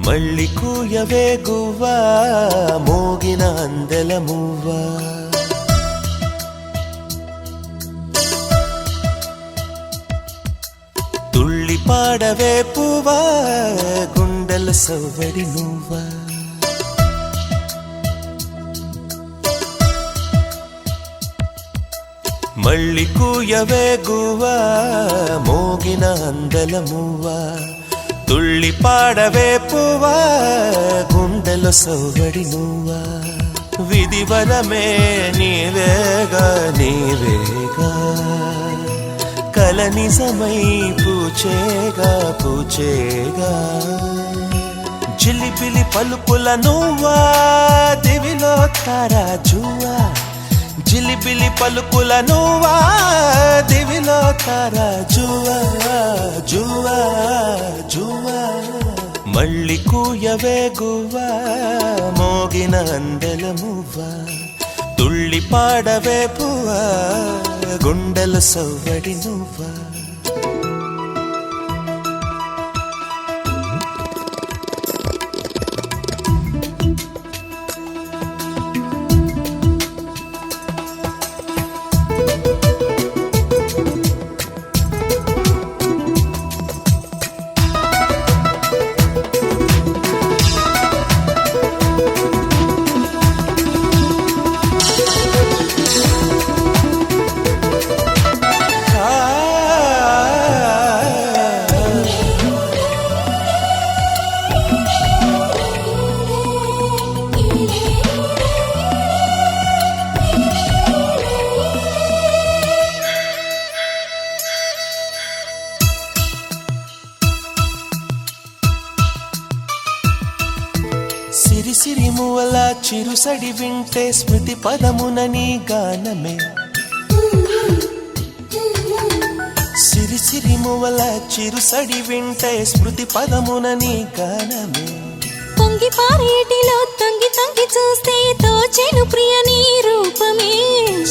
మళ్ళీ కూయవే గువ్వా మోగిన అందెల మువ్వా తుళ్ళి పాడవే పువ్వా గుండెల సవ్వడి నువ్వా మళ్ళీ కూయవే గువ్వా మోగిన అందెల మువ్వా తుళ్ళి పాడవే పువ్వా గుండెలో సవ్వడి నువ్వా విధివరమే నీవేగా నీవేగా కల నిజమై పూచేగా పూచేగా జిలిబిలి పలుకుల నువ్వా దివిలో తారా జువ్వా జిలిబిలి పలుకుల నువ్వా దివిలో తారా జువ్వా జువ్వా జువ్వా మళ్ళీ కూయవే గువ్వా మోగిన అందెల మువ్వా తుళ్ళి పాడవే పువ్వా గుండెల సవ్వడి నువ్వా సిరి సిరి మువల చిరుసడి వింటే స్మృతి పదమున నీ గానమే సిరి సిరి మువల చిరుసడి వింటే స్మృతి పదమున నీ గానమే పొంగి పారేటిలో తొంగి తొంగి చూస్తే తోచెను ప్రియ నీ రూపమే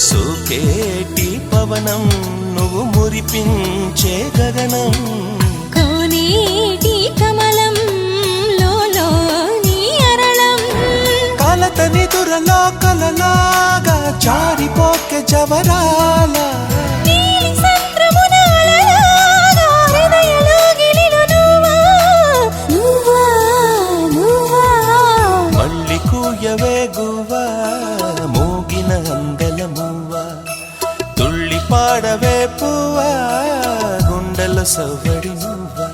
సోకేటి పవనం నువ్వు మురిపించే గగనం కోనేటి కమలం కలతని దురలో కలలాగా జారిపోకే జవరాల మళ్ళీ కూయవే గువ్వా మోగిన అందెల మువ్వా తుళ్ళి పాడవే పువ్వా గుండెల సవ్వడి నువ్వా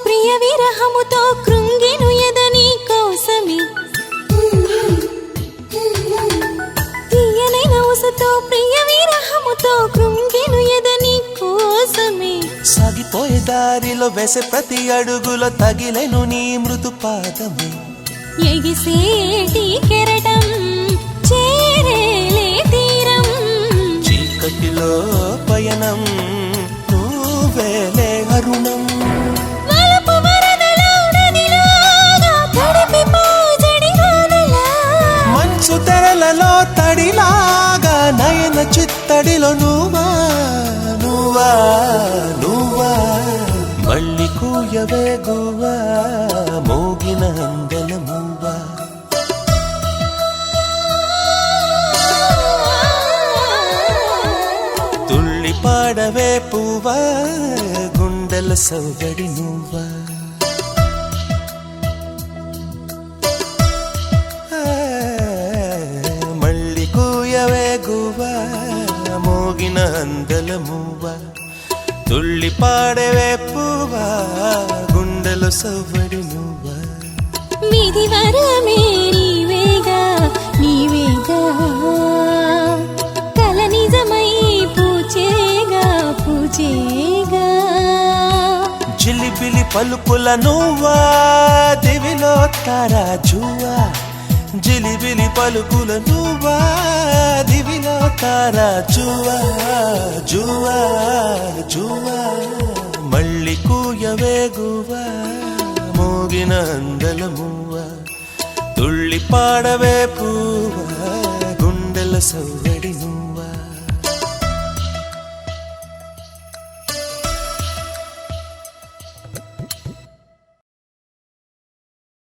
ప్రియ విరహముతో కృంగిను ఎదని కోసమే తీయనైన ఊసతో ప్రియ విరహముతో కృంగిను ఎదని కోసమే సాగిపోయే దారిలో వేసే ప్రతి అడుగులో తగిలెను నీ మృదు పాదమే ఎగిసేటి కెరటం చేరేలే తీరం చీకటిలో పయనం నువ్వేలే అరుణం మంచు తెరలలో తడిలాగా నయన చిత్తడిలో నువ్వా నువ్వా నువ్వా మళ్ళీ కూయవే గువ్వా మోగిన అందెల మువ్వా తుళ్ళి పాడవే పువ్వా గుండెల గుండెల సౌదడి నువ్వా మళ్ళీ కూయవే గువ్వా మోగిన అందల మువ్వా తుళ్ళి పాడవే పువ్వా గుండెల సౌదడి నువ్వా విధి వరమే నీవేగా నీవేగా కల నిజమై పూచేగా పూచేగా జిలిబిలి పలుకుల నువ్వా దివిలో తారా జువా జిలిబిలి పలుకుల నువ్వా దివిలో తారా జువా జువా జువా మళ్ళీ కూయవే గువ్వా మోగిన అందల మువ్వా తుళ్ళి పాడవే పువ్వా గుండెల సౌ